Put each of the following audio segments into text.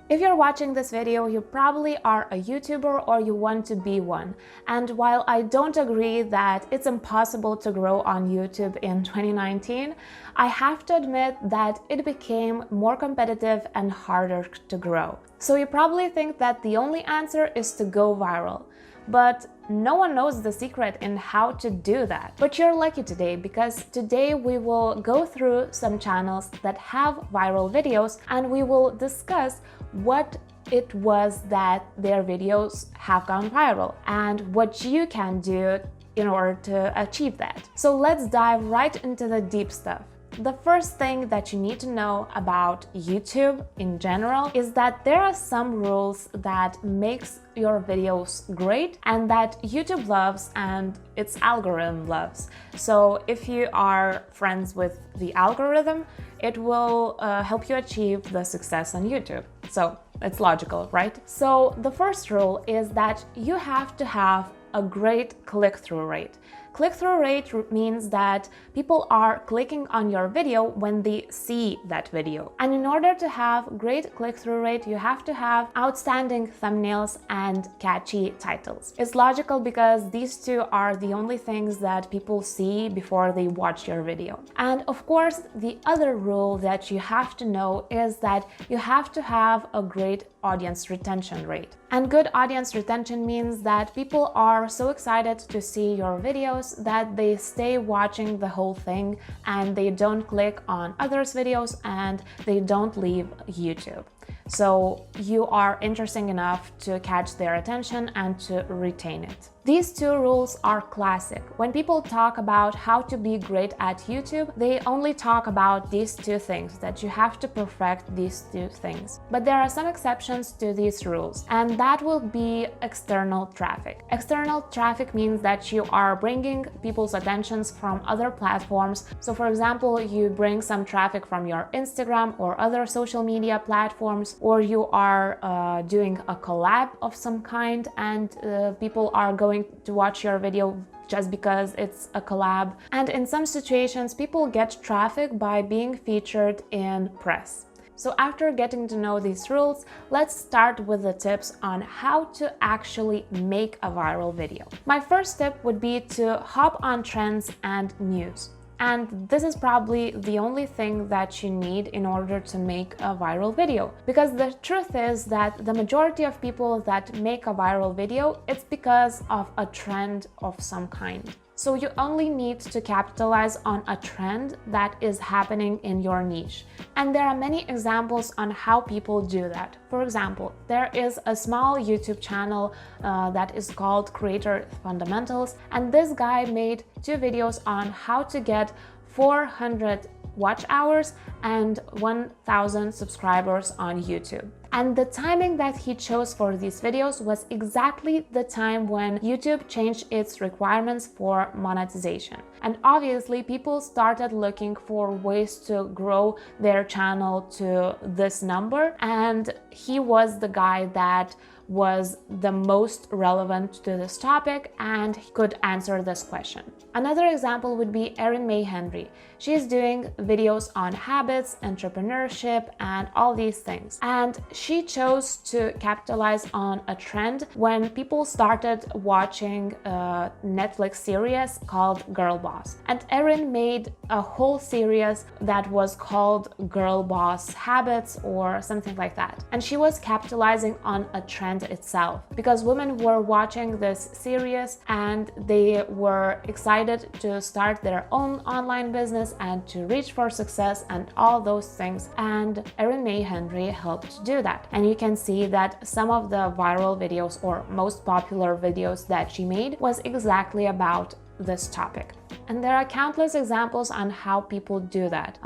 If you're watching this video, you probably are a YouTuber or you want to be one. And while I don't agree that it's impossible to grow on YouTube in 2019, I have to admit that it became more competitive and harder to grow. So you probably think that the only answer is to go viral. But no one knows the secret in how to do that. But you're lucky today, because today we will go through some channels that have viral videos and we will discuss what it was that their videos have gone viral and what you can do in order to achieve that. So let's dive right into the deep stuff. The first thing that you need to know about YouTube in general is that there are some rules that makes your videos great and that YouTube loves and its algorithm loves. So if you are friends with the algorithm, it will help you achieve the success on YouTube. So it's logical, right? So the first rule is that you have to have a great click-through rate. Click-through rate means that people are clicking on your video when they see that video. And in order to have great click-through rate, you have to have outstanding thumbnails and catchy titles. It's logical because these two are the only things that people see before they watch your video. And of course, the other rule that you have to know is that you have to have a great audience retention rate. And good audience retention means that people are so excited to see your videos that they stay watching the whole thing and they don't click on others' videos and they don't leave YouTube. So you are interesting enough to catch their attention and to retain it. These two rules are classic. When people talk about how to be great at YouTube, they only talk about these two things, that you have to perfect these two things. But there are some exceptions to these rules, and that will be external traffic. External traffic means that you are bringing people's attentions from other platforms. So for example, you bring some traffic from your Instagram or other social media platforms, or you are doing a collab of some kind and people are going to watch your video just because it's a collab. And in some situations, people get traffic by being featured in press. So after getting to know these rules, let's start with the tips on how to actually make a viral video. My first tip would be to hop on trends and news. And this is probably the only thing that you need in order to make a viral video. Because the truth is that the majority of people that make a viral video, it's because of a trend of some kind. So you only need to capitalize on a trend that is happening in your niche. And there are many examples on how people do that. For example, there is a small YouTube channel that is called Creator Fundamentals, and this guy made 2 videos on how to get 400 watch hours and 1,000 subscribers on YouTube. And the timing that he chose for these videos was exactly the time when YouTube changed its requirements for monetization. And obviously people started looking for ways to grow their channel to this number, and he was the guy that was the most relevant to this topic and could answer this question. Another example would be Erin May Henry. She's doing videos on habits, entrepreneurship, and all these things. And she chose to capitalize on a trend when people started watching a Netflix series called GIRLBOSS. And Erin made a whole series that was called GIRLBOSS Habits or something like that. And she was capitalizing on a trend itself because women were watching this series and they were excited to start their own online business and to reach for success and all those things. And Erin May Henry helped do that. And you can see that some of the viral videos or most popular videos that she made was exactly about this topic. And there are countless examples on how people do that.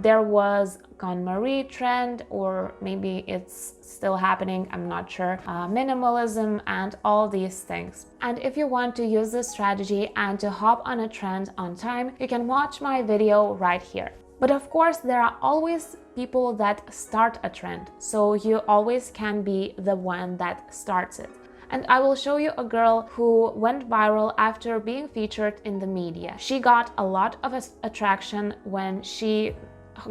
There was Kenna Marie trend, or maybe it's still happening, I'm not sure, minimalism and all these things. And if you want to use this strategy and to hop on a trend on time, you can watch my video right here. But of course, there are always people that start a trend, so you always can be the one that starts it. And I will show you a girl who went viral after being featured in the media. She got a lot of attraction when she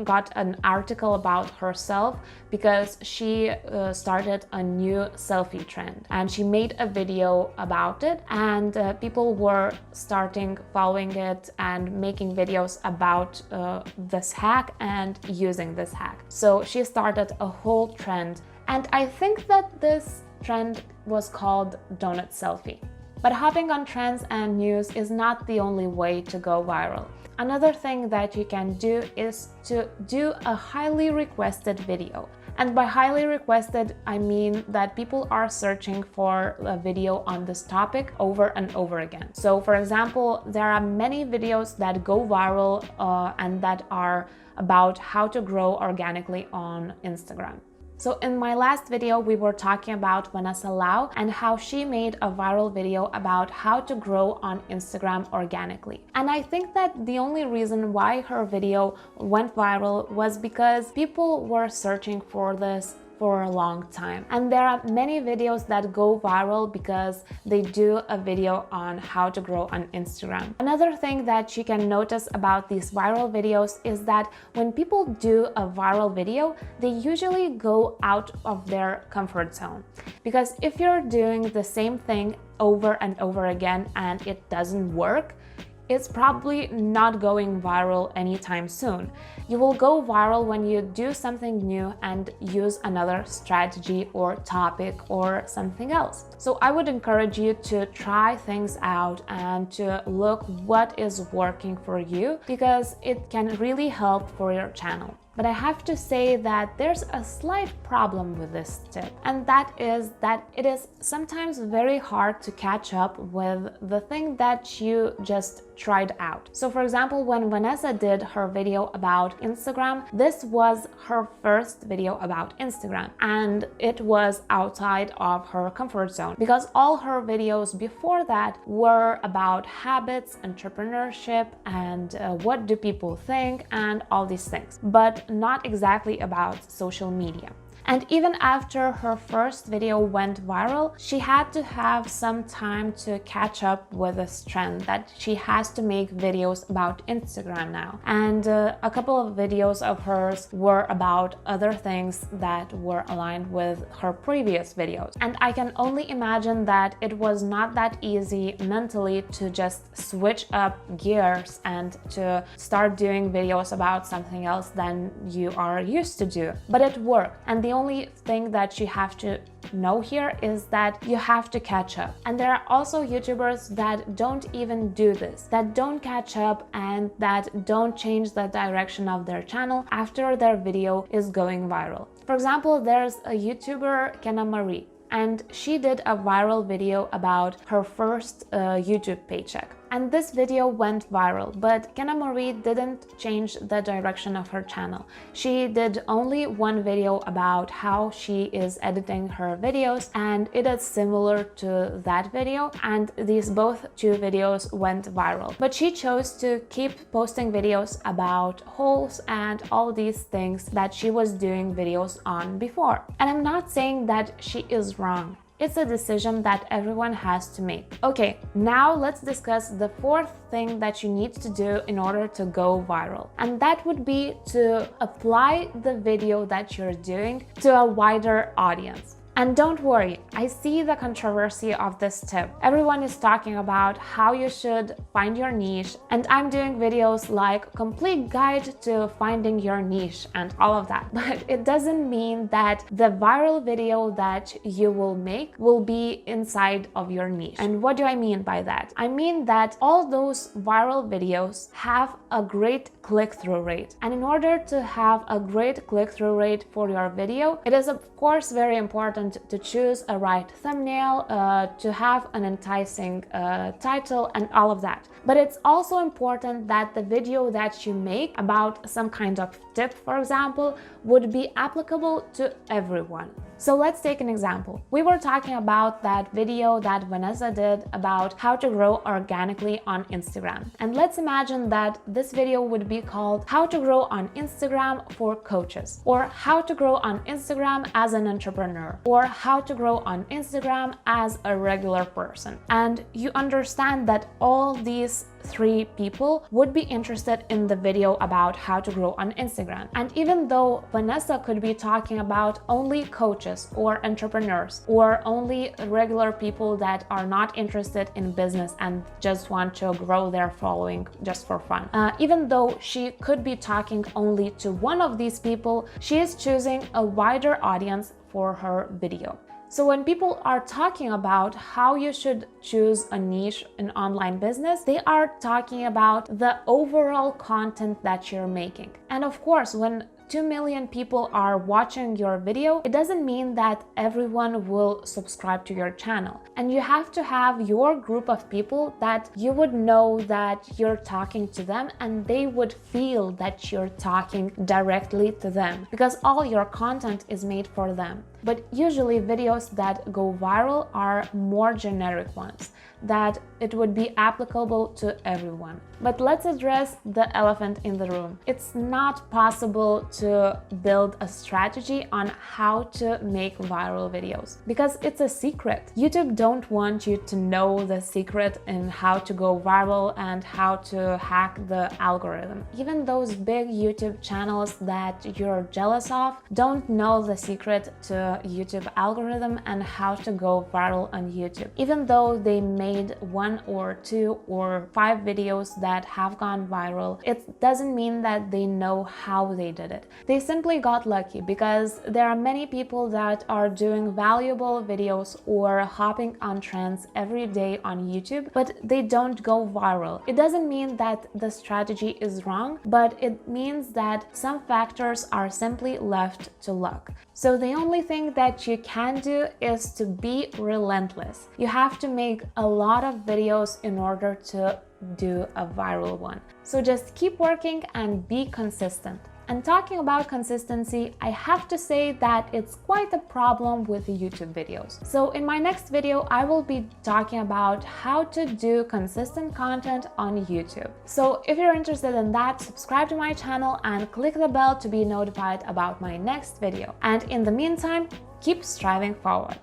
got an article about herself because she started a new selfie trend, and she made a video about it, and people were starting following it and making videos about this hack and using this hack. So she started a whole trend, and I think that this trend was called donut selfie. But hopping on trends and news is not the only way to go viral. Another thing that you can do is to do a highly requested video. And by highly requested, I mean that people are searching for a video on this topic over and over again. So for example, there are many videos that go viral and that are about how to grow organically on Instagram. So in my last video, we were talking about Vanessa Lau and how she made a viral video about how to grow on Instagram organically. And I think that the only reason why her video went viral was because people were searching for this for a long time. And there are many videos that go viral because they do a video on how to grow on Instagram. Another thing that you can notice about these viral videos is that when people do a viral video, they usually go out of their comfort zone. Because if you're doing the same thing over and over again and it doesn't work, it's probably not going viral anytime soon. You will go viral when you do something new and use another strategy or topic or something else. So I would encourage you to try things out and to look what is working for you, because it can really help for your channel. But I have to say that there's a slight problem with this tip, and that is that it is sometimes very hard to catch up with the thing that you just tried out. So for example, when Vanessa did her video about Instagram, this was her first video about Instagram, and it was outside of her comfort zone because all her videos before that were about habits, entrepreneurship, and what do people think and all these things, but not exactly about social media. And even after her first video went viral, she had to have some time to catch up with this trend that she has to make videos about Instagram now. And a couple of videos of hers were about other things that were aligned with her previous videos. And I can only imagine that it was not that easy mentally to just switch up gears and to start doing videos about something else than you are used to do. But it worked. And the only thing that you have to know here is that you have to catch up. And there are also YouTubers that don't even do this, that don't catch up and that don't change the direction of their channel after their video is going viral. For example, there's a YouTuber, Kenna Marie, and she did a viral video about her first YouTube paycheck. And this video went viral, but Kenna Marie didn't change the direction of her channel. She did only one video about how she is editing her videos, and it is similar to that video, and these both two videos went viral. But she chose to keep posting videos about hauls and all these things that she was doing videos on before. And I'm not saying that she is wrong. It's a decision that everyone has to make. Okay, now let's discuss the fourth thing that you need to do in order to go viral. And that would be to apply the video that you're doing to a wider audience. And don't worry, I see the controversy of this tip. Everyone is talking about how you should find your niche, and I'm doing videos like complete guide to finding your niche and all of that. But it doesn't mean that the viral video that you will make will be inside of your niche. And what do I mean by that? I mean that all those viral videos have a great click-through rate. And in order to have a great click-through rate for your video, it is of course very important to choose a right thumbnail, to have an enticing title and all of that. But it's also important that the video that you make about some kind of tip, for example, would be applicable to everyone. So let's take an example. We were talking about that video that Vanessa did about how to grow organically on Instagram. And let's imagine that this video would be called How to Grow on Instagram for Coaches, or How to Grow on Instagram as an Entrepreneur, or How to Grow on Instagram as a Regular Person. And you understand that all these 3 people would be interested in the video about how to grow on Instagram. And even though Vanessa could be talking about only coaches or entrepreneurs or only regular people that are not interested in business and just want to grow their following just for fun, even though she could be talking only to one of these people, she is choosing a wider audience for her video. So when people are talking about how you should choose a niche in online business, they are talking about the overall content that you're making. And of course, when 2 million people are watching your video, it doesn't mean that everyone will subscribe to your channel. And you have to have your group of people that you would know that you're talking to them and they would feel that you're talking directly to them, because all your content is made for them. But usually videos that go viral are more generic ones, that it would be applicable to everyone. But let's address the elephant in the room. It's not possible to build a strategy on how to make viral videos because it's a secret. YouTube don't want you to know the secret in how to go viral and how to hack the algorithm. Even those big YouTube channels that you're jealous of don't know the secret to YouTube algorithm and how to go viral on YouTube. Even though they made 1 or 2 or 5 videos that have gone viral, it doesn't mean that they know how they did it. They simply got lucky because there are many people that are doing valuable videos or hopping on trends every day on YouTube, but they don't go viral. It doesn't mean that the strategy is wrong, but it means that some factors are simply left to luck. So the only thing that you can do is to be relentless. You have to make a lot of videos in order to do a viral one. So just keep working and be consistent. And talking about consistency, I have to say that it's quite a problem with YouTube videos. So in my next video, I will be talking about how to do consistent content on YouTube. So if you're interested in that, subscribe to my channel and click the bell to be notified about my next video. And in the meantime, keep striving forward.